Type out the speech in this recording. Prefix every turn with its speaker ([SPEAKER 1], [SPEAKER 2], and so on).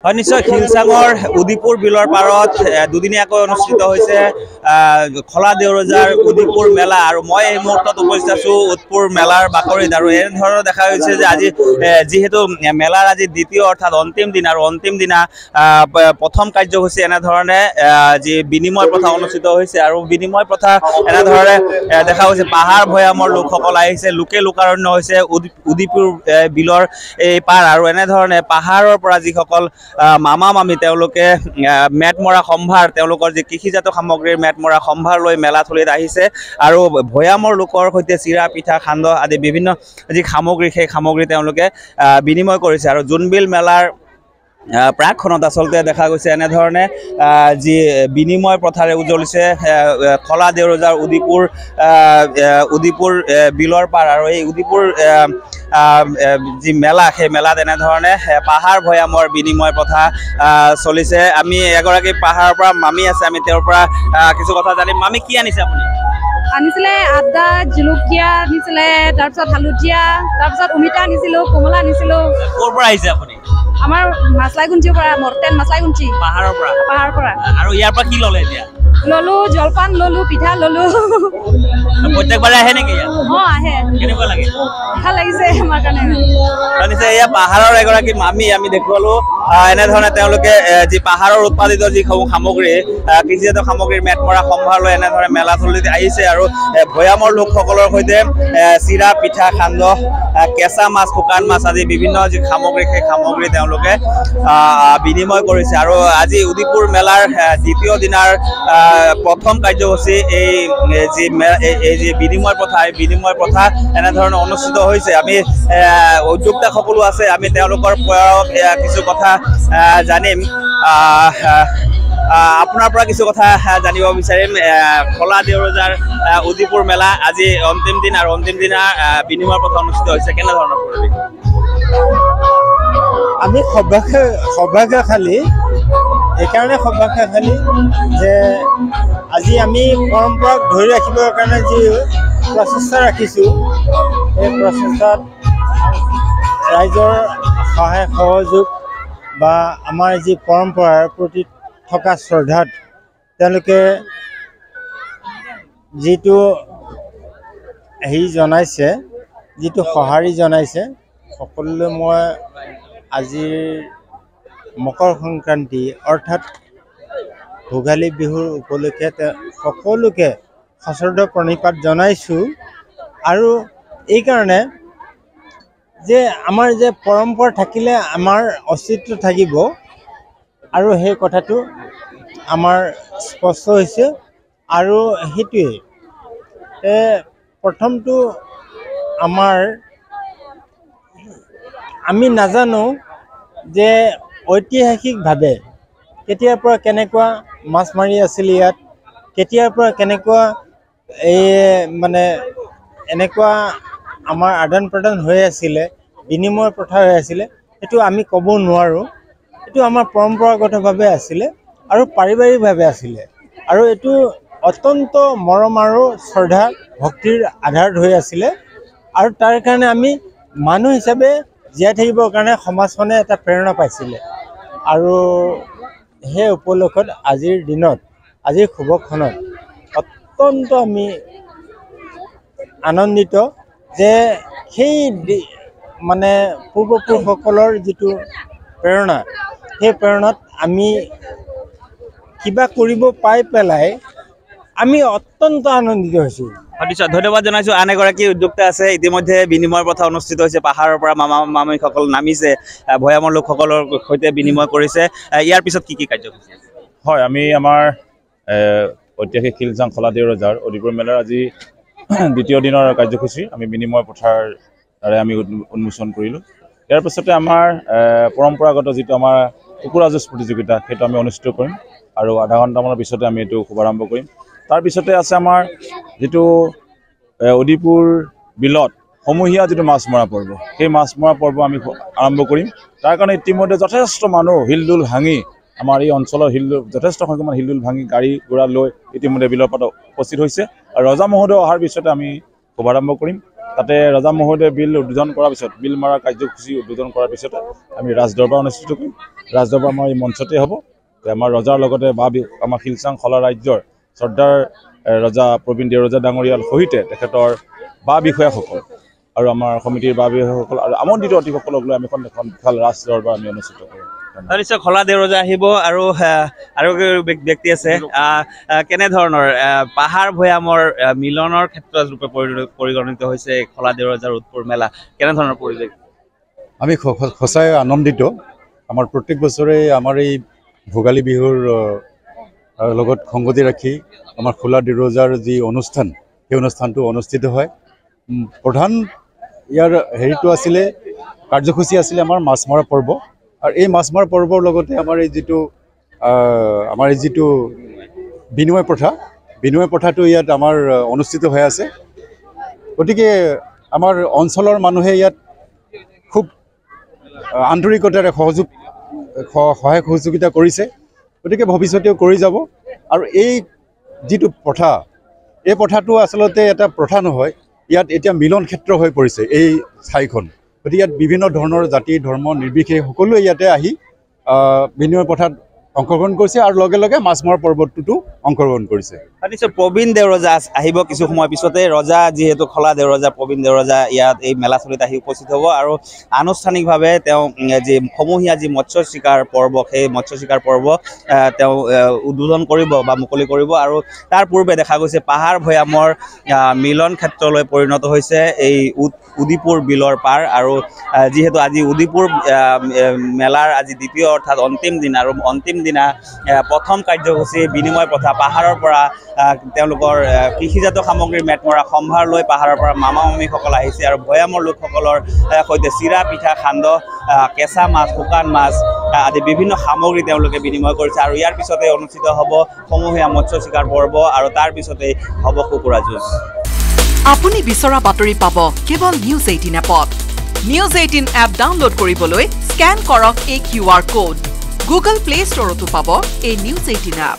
[SPEAKER 1] নিশ্চয় শিলচাঙৰ উদিপুৰ বিলৰ পাৰত দুদিনীয়াকৈ অনুষ্ঠিত হৈছে খলা দেউৰজাৰ উদিপুৰ মেলা আৰু মই এই মুহূৰ্তত উপস্থিত আছো উদিপুৰ মেলাৰ বাকৰিত আৰু এনেধৰণৰ দেখা গৈছে যে আজি যিহেতু মেলাৰ আজি দ্বিতীয় অৰ্থাৎ অন্তিম দিন আৰু অন্তিম দিনা প্ৰথম কাৰ্যসূচী এনেধৰণে যি বিনিময় প্ৰথা অনুষ্ঠিত হৈছে আৰু বিনিময় প্ৰথা এনেধৰণে দেখা গৈছে পাহাৰ ভৈয়ামৰ লোকসকল আহিছে লোকে লোকাৰণ্য হৈছে উদিপুৰ বিলৰ এই পাৰ আৰু এনেধৰণে পাহাৰৰ পৰা যিসকল মামা মামী তেওঁলোকে মেট মৰা সম্ভাৰ তেওঁলোকৰ যি কৃষিজাত সামগ্ৰীৰ মেট মৰা সম্ভাৰ লৈ মেলাথলীত আহিছে আৰু ভৈয়ামৰ লোকৰ সৈতে চিৰা পিঠা সান্দহ আদি বিভিন্ন যি সামগ্ৰী সেই সামগ্ৰী তেওঁলোকে বিনিময় কৰিছে আৰু জোনবিল মেলাৰ প্ৰাকখনত আচলতে দেখা গৈছে এনেধৰণে যি বিনিময় প্ৰথাৰে উজ্বলিছে খলা দেউৰজাৰ উদিপুৰ বিলৰ পাৰ আৰু এই উদিপুৰ যি মেলা সেই মেলাত এনেধৰণে পাহাৰ ভৈয়ামৰ বিনিময় প্ৰথা চলিছে আমি এগৰাকী পাহাৰৰ পৰা মামী আছে আমি তেওঁৰ পৰা কিছু কথা জানিম মামী কি আনিছে আপুনি
[SPEAKER 2] আনিছিলে আদা জলকীয়া আনিছিলে তাৰপিছত হালধীয়া তাৰপিছত অমিতা আনিছিলোঁ কমলা আনিছিলোঁ
[SPEAKER 1] ক'ৰ পৰা আহিছে আপুনি
[SPEAKER 2] আমাৰ মাছলাইগুঞ্চিৰ পৰা মৰ্টেন মাছলাইগুঞ্চি পাহাৰৰ পৰা
[SPEAKER 1] আৰু ইয়াৰ পৰা কি ল'লে এতিয়া
[SPEAKER 2] ললো জলপান ললো পিঠা ললো
[SPEAKER 1] প্ৰত্যেকবাৰে আহে নেকি
[SPEAKER 2] আহে
[SPEAKER 1] কেনেকুৱা লাগে
[SPEAKER 2] ভাল লাগিছে আমাৰ কাৰণে
[SPEAKER 1] নিশ্চয় এয়া পাহাৰৰ এগৰাকী মামী আমি দেখুৱালো এনেধৰণে তেওঁলোকে যি পাহাৰৰ উৎপাদিত যিসমূহ সামগ্ৰী কৃষিজাত সামগ্ৰীৰ মেট মৰা সম্ভাৰ লৈ এনেধৰণে মেলাথলীত আহিছে আৰু ভৈয়ামৰ লোকসকলৰ সৈতে চিৰা পিঠা সান্দহ কেঁচা মাছ শুকান মাছ আদি বিভিন্ন যি সামগ্ৰী সেই সামগ্ৰী তেওঁলোকে বিনিময় কৰিছে আৰু আজি উদিপুৰ মেলাৰ দ্বিতীয় দিনাৰ প্ৰথম কাৰ্যসূচী এই যি বিনিময় প্ৰথা এই বিনিময় প্ৰথা এনেধৰণে অনুষ্ঠিত হৈছে আমি উদ্যোক্তা সকলো আছে আমি তেওঁলোকৰ পৰা কিছু কথা জানিম আপোনাৰ পৰা কিছু কথা জানিব বিচাৰিম খলা দেউৰজাৰ উদিপুৰ মেলা আজি অন্তিম দিন আৰু অন্তিম দিনা বিনিময় প্ৰথা অনুষ্ঠিত হৈছে কেনেধৰণৰ পৰিৱেশ
[SPEAKER 3] আমি সৌভাগ্যশালী এইকাৰণে সৌভাগ্যশালী যে আজি আমি পৰম্পৰাক ধৰি ৰাখিবৰ কাৰণে যি প্ৰচেষ্টা ৰাখিছোঁ এই প্ৰচেষ্টাত ৰাইজৰ সহায় সহযোগ বা আমাৰ যি পৰম্পৰাৰ প্ৰতি থকা শ্ৰদ্ধাত তেওঁলোকে যিটো জনাইছে যিটো সঁহাৰি জনাইছে সকলোলৈ মই আজিৰ মকৰ সংক্ৰান্তি অৰ্থাৎ ভোগালী বিহুৰ উপলক্ষে সকলোকে সশ্ৰদ্ধ প্ৰণিপাত জনাইছোঁ আৰু এইকাৰণে যে আমাৰ যে পৰম্পৰা থাকিলে আমাৰ অস্তিত্ব থাকিব আৰু সেই কথাটো আমাৰ স্পষ্ট হৈছে আৰু সেইটোৱেই প্ৰথমটো আমি নাজানো যে ঐতিহাসিকভাৱে কেতিয়াৰ পৰা কেনেকুৱা মাছ মাৰি আছিল ইয়াত কেতিয়াৰ পৰা কেনেকুৱা এনেকুৱা আমাৰ আদান প্ৰদান হৈ আছিলে বিনিময় প্ৰথা হৈ আছিলে সেইটো আমি ক'ব নোৱাৰোঁ এইটো আমাৰ পৰম্পৰাগতভাৱে আছিলে আৰু পাৰিবাৰিকভাৱে আছিলে আৰু এইটো অত্যন্ত মৰম আৰু শ্ৰদ্ধা ভক্তিৰ আধাৰত হৈ আছিলে আৰু তাৰ কাৰণে আমি মানুহ হিচাপে জীয়াই থাকিবৰ কাৰণে সমাজখনে এটা প্ৰেৰণা পাইছিলে আৰু সেই উপলক্ষত আজিৰ দিনত আজিৰ শুভক্ষণত অত্যন্ত আমি আনন্দিত যে সেই পূৰ্বপুৰুষসকলৰ যিটো প্ৰেৰণা সেই প্ৰেৰণাত আমি কিবা কৰিব পাই পেলাই আমি অত্যন্ত আনন্দিত হৈছোঁ
[SPEAKER 1] নিশ্চয় ধন্যবাদ জনাইছোঁ আন এগৰাকী উদ্যোক্তা আছে ইতিমধ্যে বিনিময় প্ৰথা অনুষ্ঠিত হৈছে পাহাৰৰ পৰা মামা মামীসকল নামিছে ভৈয়ামৰ লোকসকলৰ সৈতে বিনিময় কৰিছে ইয়াৰ পিছত কি কাৰ্যসূচী
[SPEAKER 4] হয় আমি আমাৰ ঐতিহাসিক শিলচাং খলা দেউৰজাৰ উদিপুৰ মেলাৰ আজি দ্বিতীয় দিনৰ কাৰ্যসূচী আমি বিনিময় প্ৰথাৰ দ্বাৰা আমি উন্মোচন কৰিলোঁ ইয়াৰ পিছতে আমাৰ পৰম্পৰাগত যিটো আমাৰ কুকুৰা যুঁজ প্ৰতিযোগিতা সেইটো আমি অনুষ্ঠিত কৰিম আৰু আধা ঘণ্টামানৰ পিছতে আমি এইটো শুভাৰম্ভ কৰিম তাৰপিছতে আছে আমাৰ যিটো উদিপুৰ বিলত সমূহীয়া যিটো মাছ মৰা পৰ্ব সেই মাছ মৰা পৰ্ব আমি আৰম্ভ কৰিম তাৰ কাৰণে ইতিমধ্যে যথেষ্ট মানুহ হিলদোল ভাঙি আমাৰ এই অঞ্চলৰ যথেষ্ট সংখ্যক হিলদোল ভাঙি গাড়ী ঘোঁৰা লৈ ইতিমধ্যে বিলৰ পাৰত উপস্থিত হৈছে আৰু ৰজা মহোদয় অহাৰ পিছতে আমি শুভাৰম্ভ কৰিম তাতে ৰজা মহোদয়ে বিল উদ্বোধন কৰাৰ পিছত বিল মৰাৰ কাৰ্যসূচী উদ্বোধন কৰাৰ পিছতে আমি ৰাজদৰবাৰ অনুষ্ঠিত কৰিম। ৰাজদৰবাৰ আমাৰ এই মঞ্চতে হ'ব। আমাৰ ৰজাৰ লগতে আমাৰ শিলচাং খলা ৰাজ্যৰ চৰ্দাৰ ৰজা প্ৰবীণ দেউৰজা ডাঙৰীয়াৰ সহিতে তেখেতৰ বিষয়াসকল আৰু আমাৰ সমিতিৰ বিষয়াসকল আৰু আমন্ত্ৰিত অতিথিসকলক লৈ আমি এখন বিশাল ৰাজদৰবাৰ আমি অনুষ্ঠিত কৰিম।
[SPEAKER 1] নিশ্চয় খলা দেউৰজা আহিব আৰু ব্যক্তি আছে কেনেধৰণৰ পাহাৰ ভৈয়ামৰ মিলনৰ ক্ষেত্ৰ ৰূপে পৰিগণিত হৈছে খলা দেউৰজাৰ উৎপুৰ মেলা কেনেধৰণৰ পৰিৱেশ?
[SPEAKER 5] আমি সঁচাই আনন্দিত। আমাৰ প্ৰত্যেক বছৰে আমাৰ এই ভোগালী বিহুৰ লগত সংগতি ৰাখি আমাৰ খোলা দেউৰজাৰ যি অনুষ্ঠান সেই অনুষ্ঠানটো অনুষ্ঠিত হয়। প্ৰধান ইয়াৰ হেৰিটো আছিলে কাৰ্যসূচী আছিলে আমাৰ মাছ মৰা পৰ্ব আৰু এই মাছ মৰা পৰ্বৰ লগতে আমাৰ এই যিটো বিনিময় প্ৰথাটো ইয়াত আমাৰ অনুষ্ঠিত হৈ আছে। গতিকে আমাৰ অঞ্চলৰ মানুহে ইয়াত খুব আন্তৰিকতাৰে সহায় সহযোগিতা কৰিছে। গতিকে ভৱিষ্যতেও কৰি যাব আৰু এই যিটো প্ৰথা এই প্ৰথাটো আচলতে এটা প্ৰথা নহয়, ইয়াত এতিয়া মিলন ক্ষেত্ৰ হৈ পৰিছে এই ঠাইখন। গতিকে ইয়াত বিভিন্ন ধৰণৰ জাতি ধৰ্ম নিৰ্বিশেষে সকলোৱে ইয়াতে আহি বিনিময় প্ৰথাত অংশগ্ৰহণ কৰিছে আৰু লগে লগে মাছ মৰা পৰ্বটোতো অংশগ্ৰহণ কৰিছে।
[SPEAKER 1] নিশ্চয় প্ৰবীণ দেউৰজা আহিব কিছু সময় পিছতে। ৰজা যিহেতু খলা দেউৰজা প্ৰবীণ দেউৰজা ইয়াত এই মেলাথলীত আহি উপস্থিত হ'ব আৰু আনুষ্ঠানিকভাৱে তেওঁ যি সমূহীয়া যি মৎস্য চিকাৰ পৰ্ব সেই মৎস্য চিকাৰ পৰ্ব তেওঁ উদ্বোধন কৰিব বা মুকলি কৰিব। আৰু তাৰ পূৰ্বে দেখা গৈছে পাহাৰ ভৈয়ামৰ মিলন ক্ষেত্ৰলৈ পৰিণত হৈছে এই উদিপুৰ বিলৰ পাৰ। আৰু যিহেতু আজি উদিপুৰ মেলাৰ আজি দ্বিতীয় অৰ্থাৎ অন্তিম দিন আৰু অন্তিম দিনা প্ৰথম কাৰ্যসূচী বিনিময় প্ৰথা পাহাৰৰ পৰা তেওঁলোকৰ কৃষিজাত সামগ্ৰীৰ মেটমৰা সম্ভাৰ লৈ পাহাৰৰ পৰা মামা মামীসকল আহিছে আৰু ভৈয়ামৰ লোকসকলৰ সৈতে চিৰা পিঠা সান্দহ কেঁচা মাছ শুকান মাছ আদি বিভিন্ন সামগ্ৰী তেওঁলোকে বিনিময় কৰিছে। আৰু ইয়াৰ পিছতে অনুষ্ঠিত হ'ব সমূহীয়া মৎস্য চিকাৰ পৰ্ব আৰু তাৰ পিছতেই হ'ব কুকুৰা যুঁজ।
[SPEAKER 6] আপুনি বিচৰা বাতৰি পাব কেৱল নিউজ 18 এপত। নিউজ 18 এপ ডাউনলোড কৰিবলৈ স্কেন কৰক এই QR কোড। গুগল প্লে ষ্টৰতো পাব এই নিউজ 18 এপ।